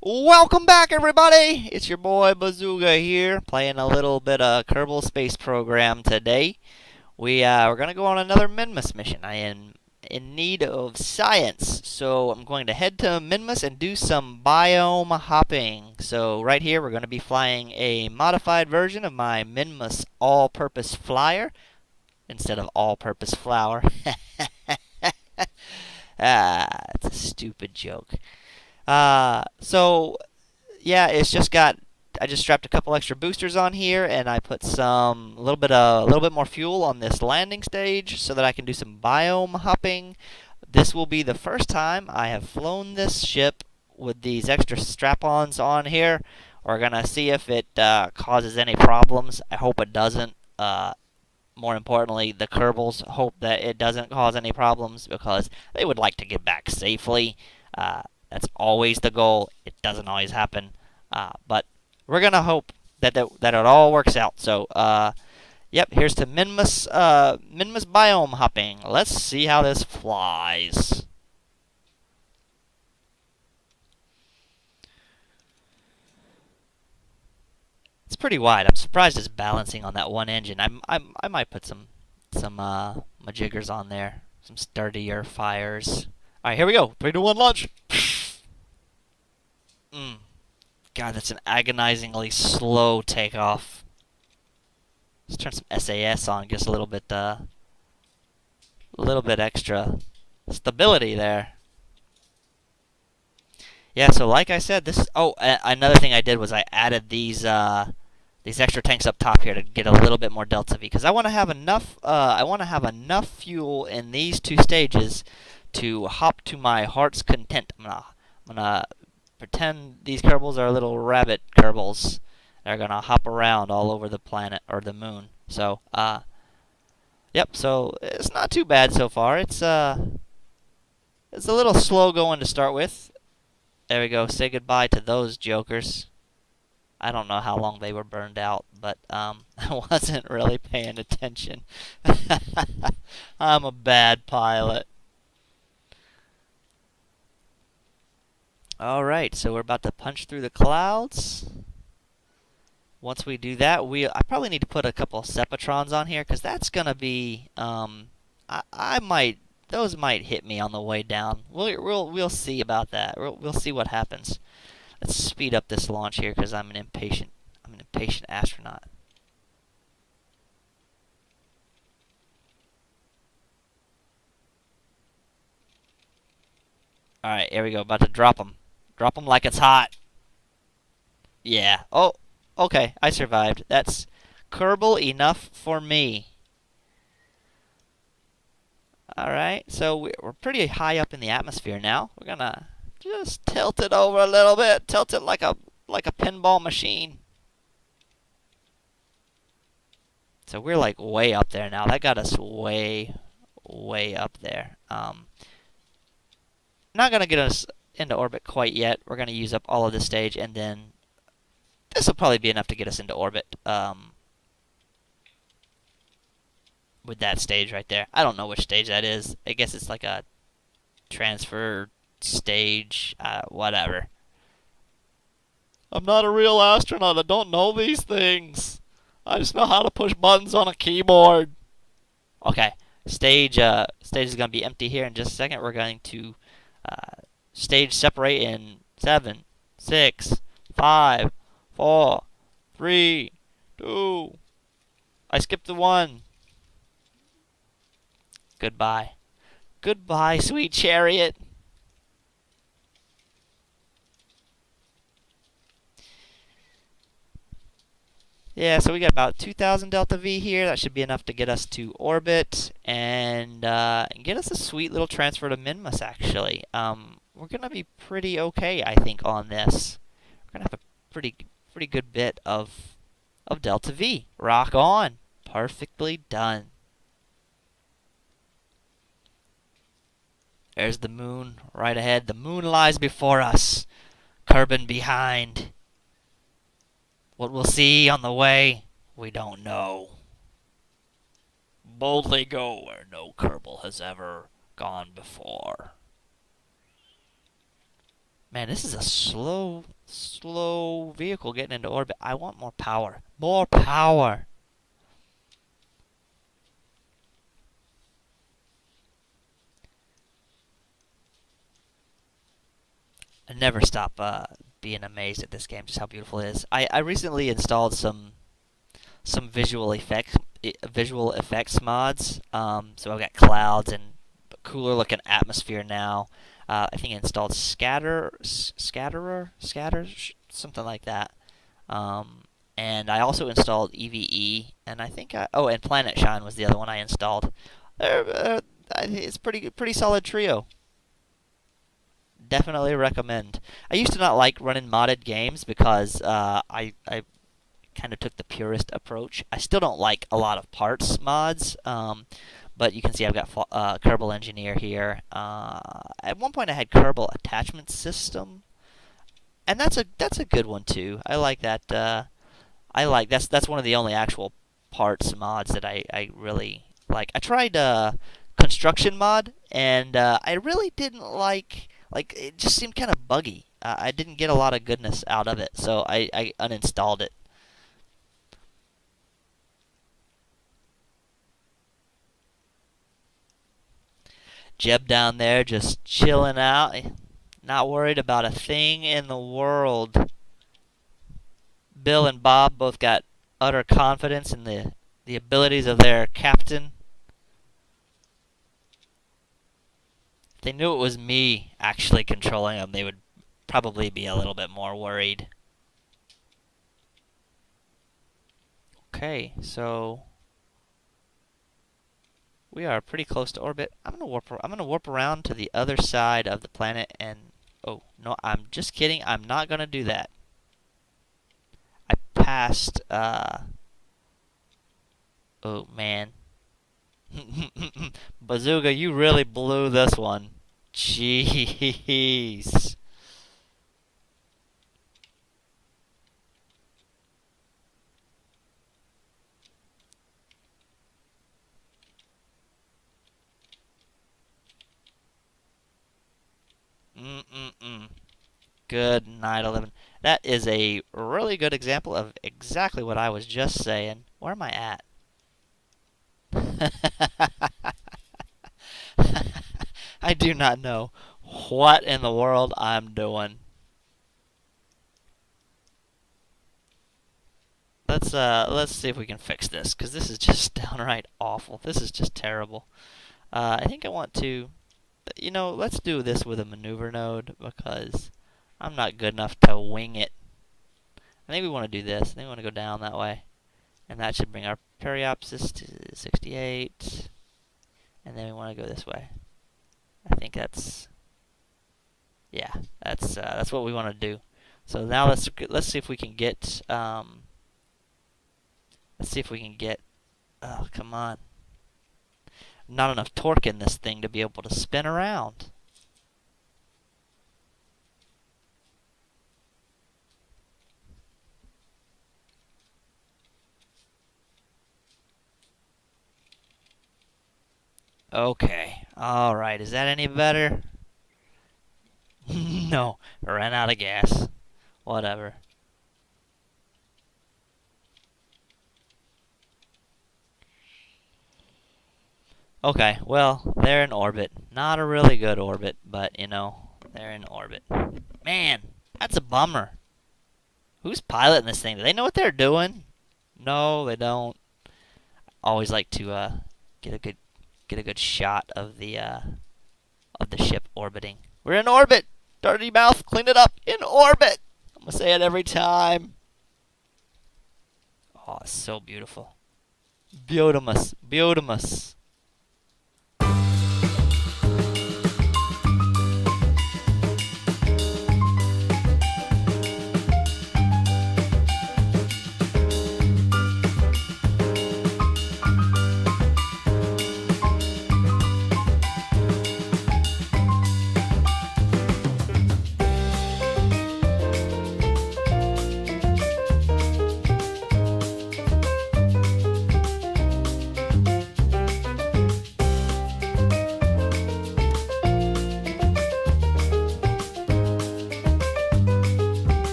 Welcome back, everybody! It's your boy Bazooka here, playing a little bit of Kerbal Space Program today. We're gonna go on another Minmus mission. I am in need of science, so I'm going to head to Minmus and do some biome hopping. So right here, we're gonna be flying a modified version of my Minmus all-purpose flyer instead of all-purpose flower. It's a stupid joke. So yeah, it's just got. I just strapped a couple extra boosters on here, and I put a little bit more fuel on this landing stage so that I can do some biome hopping. This will be the first time I have flown this ship with these extra strap-ons on here. We're gonna see if it causes any problems. I hope it doesn't. More importantly, the Kerbals hope that it doesn't cause any problems because they would like to get back safely. That's always the goal. It doesn't always happen, but we're gonna hope that it all works out. So, yep, here's to Minmus biome hopping. Let's see how this flies. It's pretty wide. I'm surprised it's balancing on that one engine. I might put some majiggers on there, some sturdier fires. All right, here we go. 3, 2, 1, launch. God, that's an agonizingly slow takeoff. Let's turn some SAS on, just a little bit extra stability there. Yeah, so like I said, this. Oh, another thing I did was I added these extra tanks up top here to get a little bit more delta V because I want to have enough. I want to have enough fuel in these two stages to hop to my heart's content. I'm gonna pretend these Kerbals are little rabbit Kerbals. They're gonna hop around all over the planet or the moon. So, yep. So it's not too bad so far. It's a little slow going to start with. There we go. Say goodbye to those jokers. I don't know how long they were burned out, but I wasn't really paying attention. I'm a bad pilot. All right, so we're about to punch through the clouds. Once we do that, I probably need to put a couple of Sepatrons on here because that's gonna be those might hit me on the way down. We'll see about that. We'll see what happens. Let's speed up this launch here because I'm an impatient astronaut. All right, here we go. About to drop them. Drop them like it's hot. Yeah. Oh, okay. I survived. That's Kerbal enough for me. All right. So we're pretty high up in the atmosphere now. We're gonna just tilt it over a little bit. Tilt it like a pinball machine. So we're like way up there now. That got us way up there. Not gonna get us into orbit quite yet. We're gonna use up all of this stage, and then this will probably be enough to get us into orbit. With that stage right there. I don't know which stage that is. I guess it's like a transfer stage, whatever. I'm not a real astronaut. I don't know these things. I just know how to push buttons on a keyboard. Okay, stage is gonna be empty here in just a second. We're going to stage separate in 7, 6, 5, 4, 3, 2. I skipped the 1. Goodbye. Goodbye, sweet chariot. Yeah, so we got about 2,000 delta V here. That should be enough to get us to orbit and get us a sweet little transfer to Minmus, actually. We're going to be pretty okay, I think, on this. We're going to have a pretty good bit of delta V. Rock on. Perfectly done. There's the moon right ahead. The moon lies before us. Kerbin behind. What we'll see on the way, we don't know. Boldly go where no Kerbal has ever gone before. Man, this is a slow vehicle getting into orbit. I want more power. More power! I never stop being amazed at this game, just how beautiful it is. I recently installed some visual effects mods. So I've got clouds and cooler looking atmosphere now. I think I installed Scatter, something like that. And I also installed EVE, and and Planet Shine was the other one I installed. It's pretty solid trio. Definitely recommend. I used to not like running modded games because I kind of took the purist approach. I still don't like a lot of parts mods, but you can see I've got Kerbal Engineer here. At one point, I had Kerbal Attachment System, and that's a good one too. I like that. That's one of the only actual parts mods that I really like. I tried construction mod, and I really didn't like it. Just seemed kind of buggy. I didn't get a lot of goodness out of it, so I uninstalled it. Jeb down there just chilling out, not worried about a thing in the world. Bill and Bob both got utter confidence in the abilities of their captain. If they knew it was me actually controlling them, they would probably be a little bit more worried. Okay, so we are pretty close to orbit. I'm gonna warp around to the other side of the planet, and oh no, I'm just kidding. I'm not gonna do that. I passed. Oh man, Bazooka, you really blew this one. Jeez. Mm-mm-mm. Good night, 11. That is a really good example of exactly what I was just saying. Where am I at? I do not know what in the world I'm doing. Let's see if we can fix this, because this is just downright awful. This is just terrible. I think I want to, let's do this with a maneuver node, because I'm not good enough to wing it. I think we want to do this. I think we want to go down that way. And that should bring our periapsis to 68. And then we want to go this way. I think yeah, that's what we want to do. So now let's see if we can get oh, come on. Not enough torque in this thing to be able to spin around. Okay. All right. Is that any better? No. Ran out of gas. Whatever. Okay. Well, they're in orbit. Not a really good orbit, but they're in orbit. Man, that's a bummer. Who's piloting this thing? Do they know what they're doing? No, they don't. Always like to get a good shot of the ship orbiting. We're in orbit. Dirty mouth, clean it up. In orbit. I'm gonna say it every time. Oh, it's so beautiful. Beautimus, beautimus.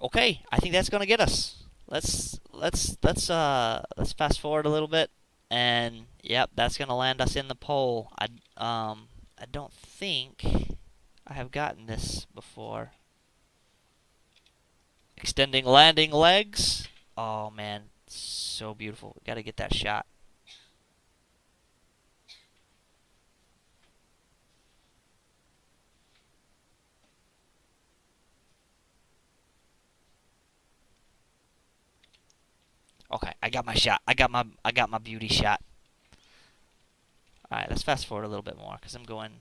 Okay, I think that's gonna get us. Let's fast forward a little bit, and yep, that's gonna land us in the pole. I don't think I have gotten this before. Extending landing legs. Oh man, so beautiful. Got to get that shot. Okay, I got my shot. I got my beauty shot. All right, let's fast forward a little bit more because I'm going.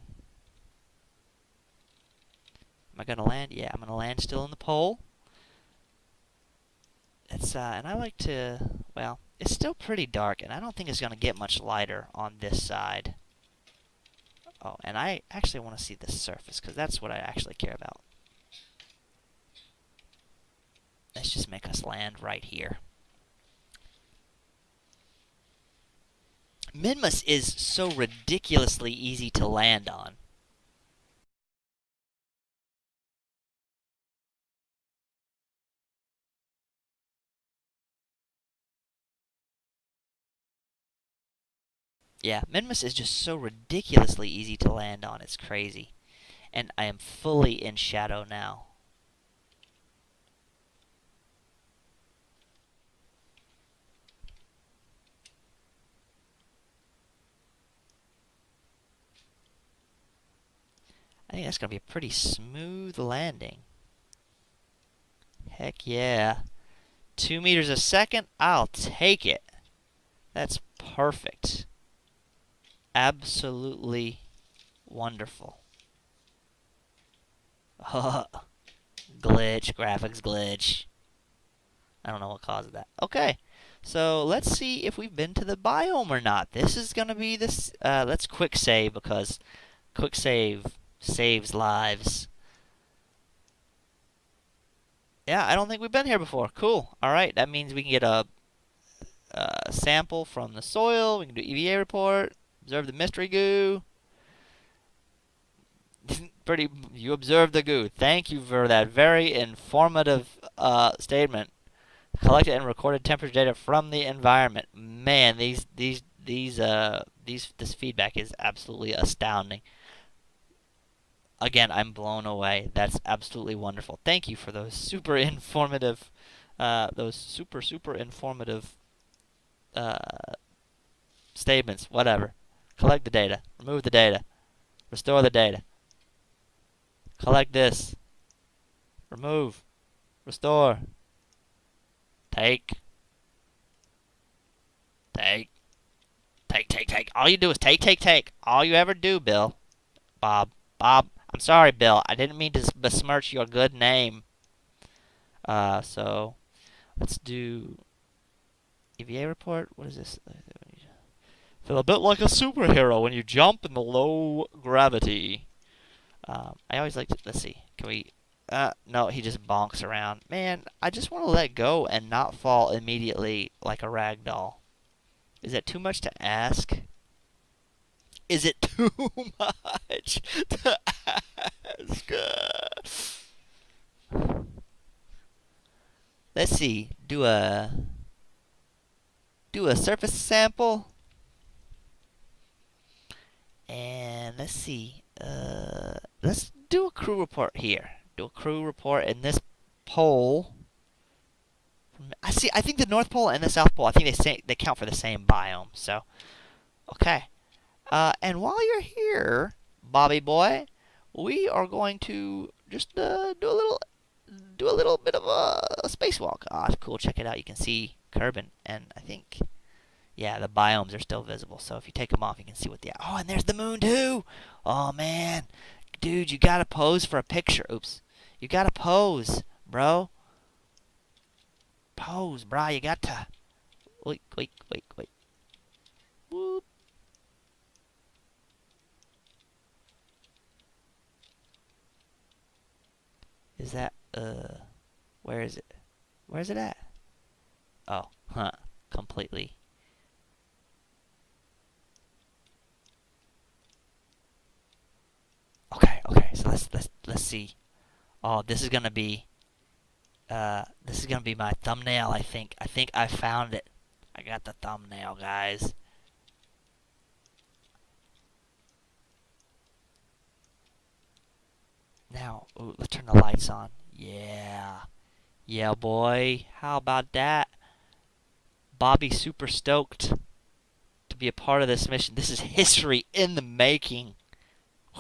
Am I gonna land? Yeah, I'm gonna land still in the pole. And I like to. Well, it's still pretty dark, and I don't think it's gonna get much lighter on this side. Oh, and I actually want to see the surface because that's what I actually care about. Let's just make us land right here. Minmus is so ridiculously easy to land on. Yeah, Minmus is just so ridiculously easy to land on. It's crazy. And I am fully in shadow now. I think that's going to be a pretty smooth landing. Heck yeah. 2 meters a second? I'll take it. That's perfect. Absolutely wonderful. Glitch, graphics glitch. I don't know what caused that. Okay, so let's see if we've been to the biome or not. This is gonna be this. Let's quick save because quick save saves lives. Yeah, I don't think we've been here before. Cool. All right, that means we can get a sample from the soil. We can do EVA report. Observe the mystery goo. Pretty. You observed the goo. Thank you for that very informative statement. Collected and recorded temperature data from the environment. Man, this feedback is absolutely astounding. Again, I'm blown away. That's absolutely wonderful. Thank you for those super informative, super informative uh, statements. Whatever. Collect the data. Remove the data. Restore the data. Collect this. Remove. Restore. Take. Take. Take. All you do is take. All you ever do, Bill. Bob. I'm sorry, Bill. I didn't mean to besmirch your good name. So let's do EVA report. What is this? Feel a bit like a superhero when you jump in the low gravity. I always like to. Let's see. Can we? No, he just bonks around. Man, I just want to let go and not fall immediately like a rag doll. Is that too much to ask? Is it too much to ask? Let's see. Do a surface sample, and let's see. Let's do a crew report here. Do a crew report in this pole. I see. I think the North Pole and the South Pole. I think they count for the same biome. So, okay. And while you're here, Bobby boy, we are going to just do a little bit of a spacewalk. Ah, cool. Check it out. You can see Kerbin, and I think, yeah, the biomes are still visible. So if you take them off, you can see what the. Oh, and there's the moon too. Oh man, dude, you gotta pose for a picture. Oops, you gotta pose, bro. Pose, bro. You got to. Wait. Whoop. Is that where is it? Where's it at? Oh, huh. Completely. Okay. So let's see. Oh, this is gonna be This is gonna be my thumbnail. I think. I think I found it. I got the thumbnail, guys. Now, ooh, let's turn the lights on. Yeah. Yeah, boy. How about that? Bobby's super stoked to be a part of this mission. This is history in the making.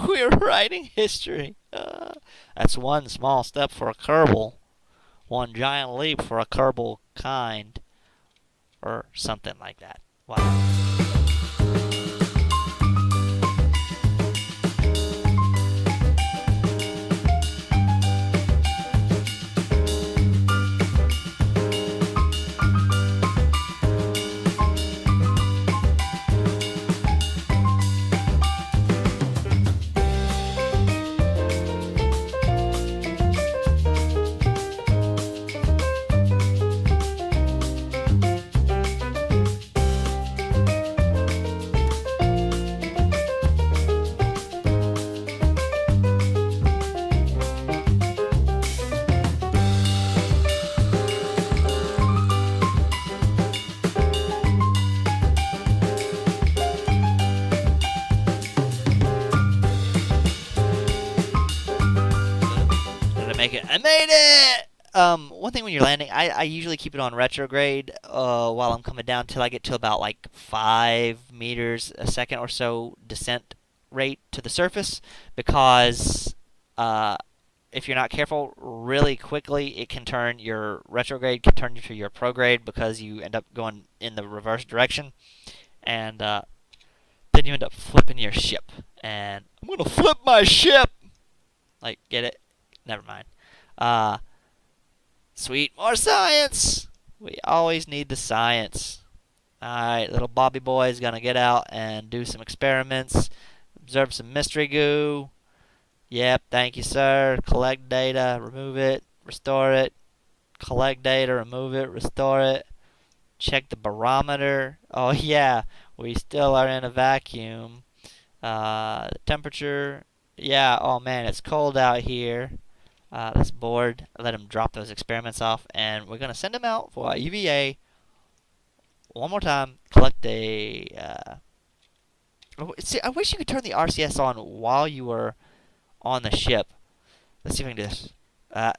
We're writing history. That's one small step for a Kerbal. One giant leap for a Kerbal kind. Or something like that. Wow. Make it. I made it! One thing when you're landing, I usually keep it on retrograde while I'm coming down till I get to about like 5 meters a second or so descent rate to the surface, because if you're not careful, really quickly it can turn your retrograde can turn into your prograde, because you end up going in the reverse direction, and then you end up flipping your ship. And I'm gonna flip my ship. Like, get it? Never mind. Sweet, more science! We always need the science. Alright, little Bobby boy is gonna get out and do some experiments, observe some mystery goo. Yep, thank you, sir. Collect data, remove it, restore it. Collect data, remove it, restore it. Check the barometer. Oh, yeah, we still are in a vacuum. Temperature. Yeah, oh man, it's cold out here. Let's board. Let him drop those experiments off, and we're gonna send him out for a EVA one more time. Collect a. See, I wish you could turn the RCS on while you were on the ship. Let's see if I can do this.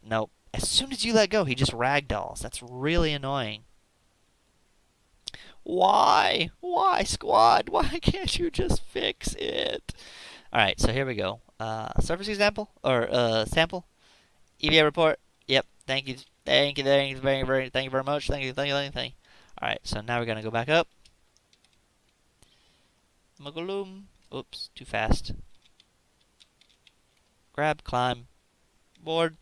Nope. As soon as you let go, he just ragdolls. That's really annoying. Why? Why, squad? Why can't you just fix it? All right, so here we go. Surface example or sample. EVA report. Yep. Thank you. Thank you. Thank you very, very. Thank you very much. Thank you. Thank you. Thank you. All right. So now we're gonna go back up. Mugaloom. Oops. Too fast. Grab. Climb. Board.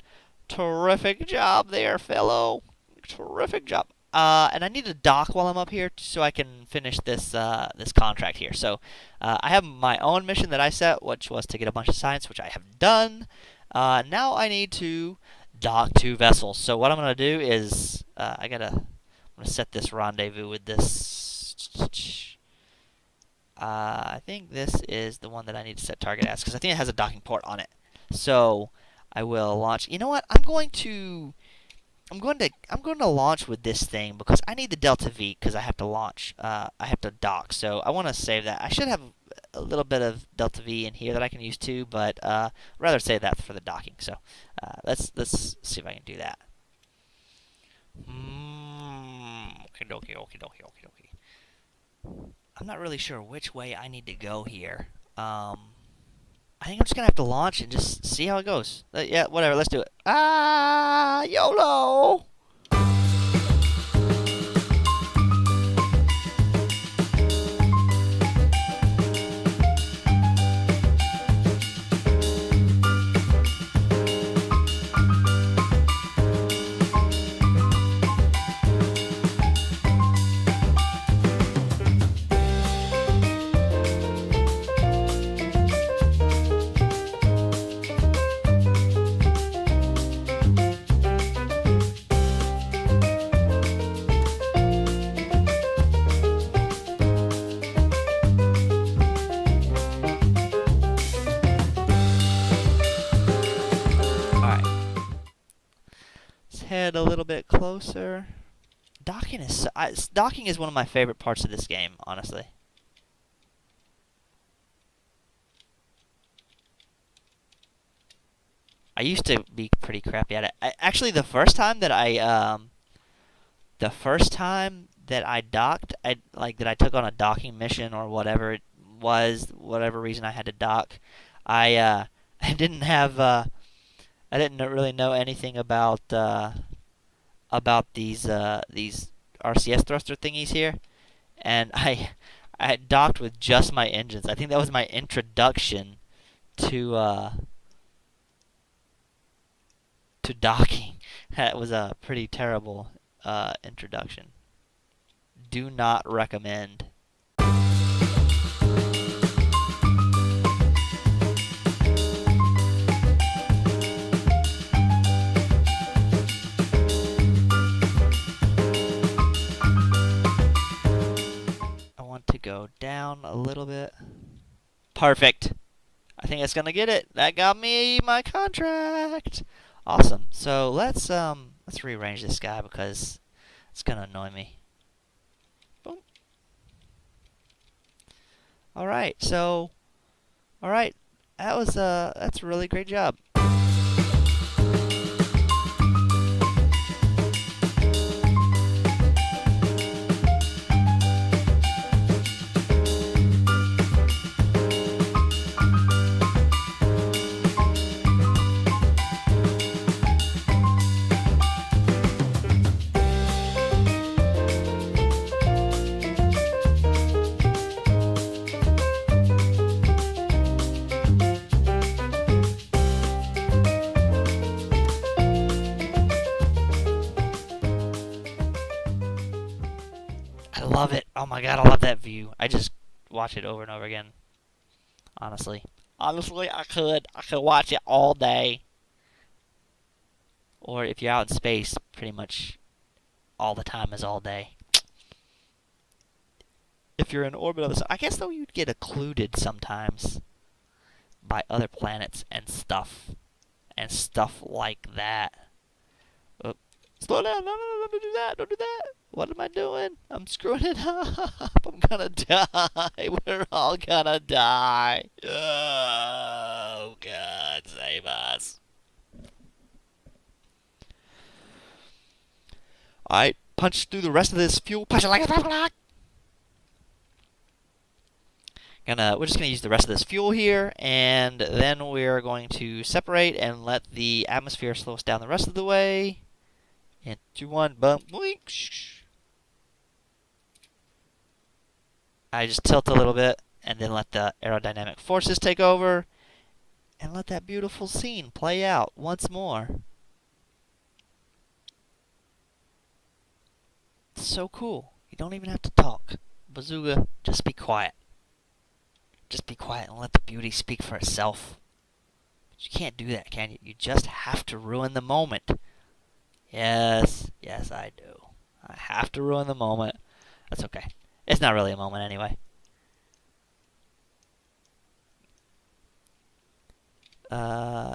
Terrific job there, fellow. Terrific job. And I need to dock while I'm up here so I can finish this this contract here. So I have my own mission that I set, which was to get a bunch of science, which I have done. Now I need to dock 2 vessels. So what I'm gonna do is I'm gonna set this rendezvous with this. I think this is the one that I need to set target as, because I think it has a docking port on it. So I will launch. You know what? I'm going to launch with this thing, because I need the Delta V, because I have to launch. I have to dock. So I want to save that. I should have a little bit of Delta V in here that I can use too, but I'd rather save that for the docking. So let's see if I can do that. Okie dokie, okie dokie, okie dokie. I'm not really sure which way I need to go here. I think I'm just gonna have to launch and just see how it goes. Yeah, whatever. Let's do it. YOLO! head a little bit closer. Docking is one of my favorite parts of this game, honestly. I used to be pretty crappy at it. Actually, the first time that I docked, that I took on a docking mission or whatever it was, whatever reason I had to dock, I I didn't have I didn't really know anything about these RCS thruster thingies here, and I docked with just my engines. I think that was my introduction to docking. That was a pretty terrible introduction. Do not recommend. I want to go down a little bit. Perfect. I think that's gonna get it. That got me my contract. Awesome. So let's rearrange this guy because it's gonna annoy me. Boom. All right. So, all right. That's a really great job. I love it. Oh my god, I love that view. I just watch it over and over again. Honestly. Honestly, I could watch it all day. Or if you're out in space, pretty much all the time is all day. If you're in orbit of the sun, I guess though you'd get occluded sometimes by other planets and stuff like that. Slow down! No, don't do that! Don't do that! What am I doing? I'm screwing it up! I'm gonna die! We're all gonna die! Oh, God, save us! Alright, punch through the rest of this fuel. Punch it like a block! We're just gonna use the rest of this fuel here, and then we're going to separate and let the atmosphere slow us down the rest of the way. And 2, 1, bump, boink. I just tilt a little bit, and then let the aerodynamic forces take over, and let that beautiful scene play out once more. It's so cool. You don't even have to talk. Bazooka, just be quiet. Just be quiet and let the beauty speak for itself. But you can't do that, can you? You just have to ruin the moment. Yes, I do. I have to ruin the moment. That's okay. It's not really a moment anyway.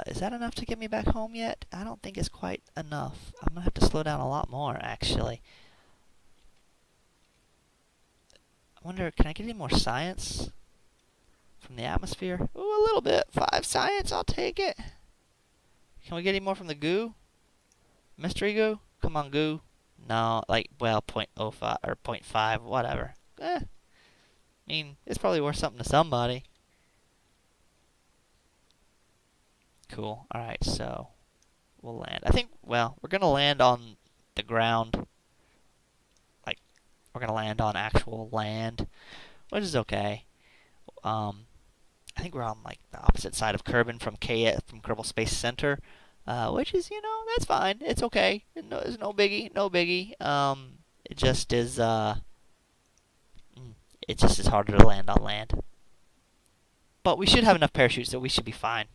Is that enough to get me back home yet? I don't think it's quite enough. I'm gonna have to slow down a lot more, actually. I wonder, can I get any more science from the atmosphere? Ooh, a little bit. 5 science, I'll take it. Can we get any more from the goo? Mystery goo? Come on, goo. No, well, 0.05 or 0.5, whatever. I mean, it's probably worth something to somebody. Cool. Alright, so we'll land. We're going to land on the ground. We're going to land on actual land, which is okay. I think we're on, the opposite side of Kerbin from Kerbal Space Center. Which is, that's fine. It's okay. It's no biggie. No biggie. It just is, it just is harder to land on land. But we should have enough parachutes, so we should be fine.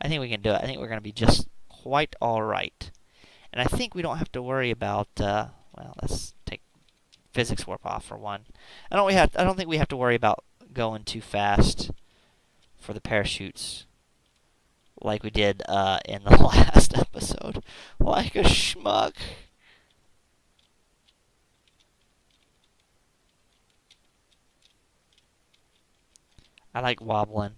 I think we can do it. I think we're going to be just quite alright. And I think we don't have to worry about, let's take physics warp off for one. I don't think we have to worry about going too fast for the parachutes. like we did in the last episode. Like a schmuck. I like wobbling.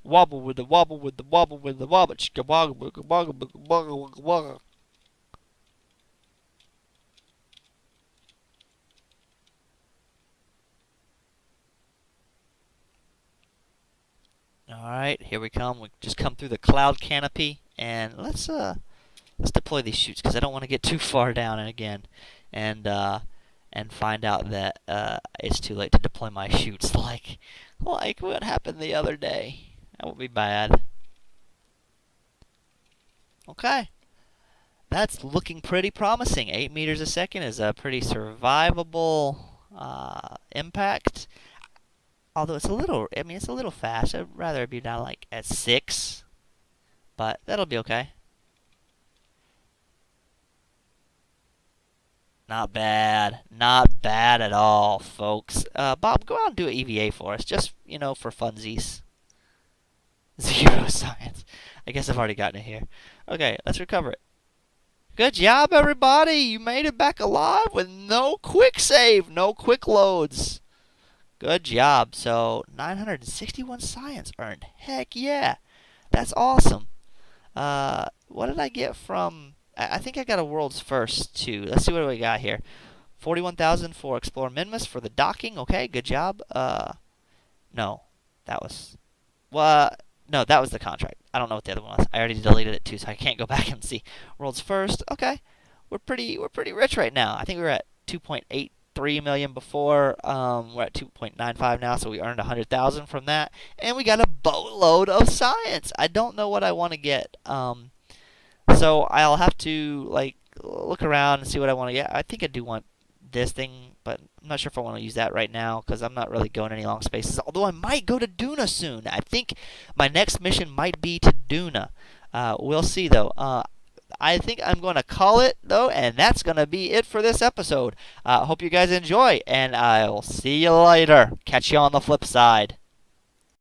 Wobble with the wobble with the wobble with the wobble. Chicka woggle woggle woggle woggle woggle woggle. All right, here we come. We just come through the cloud canopy, and let's deploy these chutes because I don't want to get too far down again, and and find out that it's too late to deploy my chutes. Like what happened the other day. That would be bad. Okay. That's looking pretty promising. 8 meters a second is a pretty survivable impact. Although it's a little, I mean, it's a little fast. I'd rather it be down like at 6, but that'll be okay. Not bad. Not bad at all, folks. Bob, go out and do an EVA for us, just, for funsies. 0 science. I guess I've already gotten it here. Okay, let's recover it. Good job, everybody! You made it back alive with no quick save, no quick loads. Good job. So, 961 science earned. Heck yeah. That's awesome. What did I get from... I think I got a world's first, too. Let's see what we got here. 41,000 for Explore Minmus for the docking. Okay, good job. No. That was... Well, no, that was the contract. I don't know what the other one was. I already deleted it, too, so I can't go back and see. World's first. Okay. We're pretty rich right now. I think we were at 2.83 million before. We're at 2.95 now, so we earned 100,000 from that, and we got a boatload of science. I don't know what I want to get. So I'll have to look around and see what I want to get. I think I do want this thing, but I'm not sure if I want to use that right now because I'm not really going any long spaces. Although I might go to Duna soon. I think my next mission might be to Duna. We'll see though. I think I'm going to call it, though, and that's going to be it for this episode. Hope you guys enjoy, and I'll see you later. Catch you on the flip side.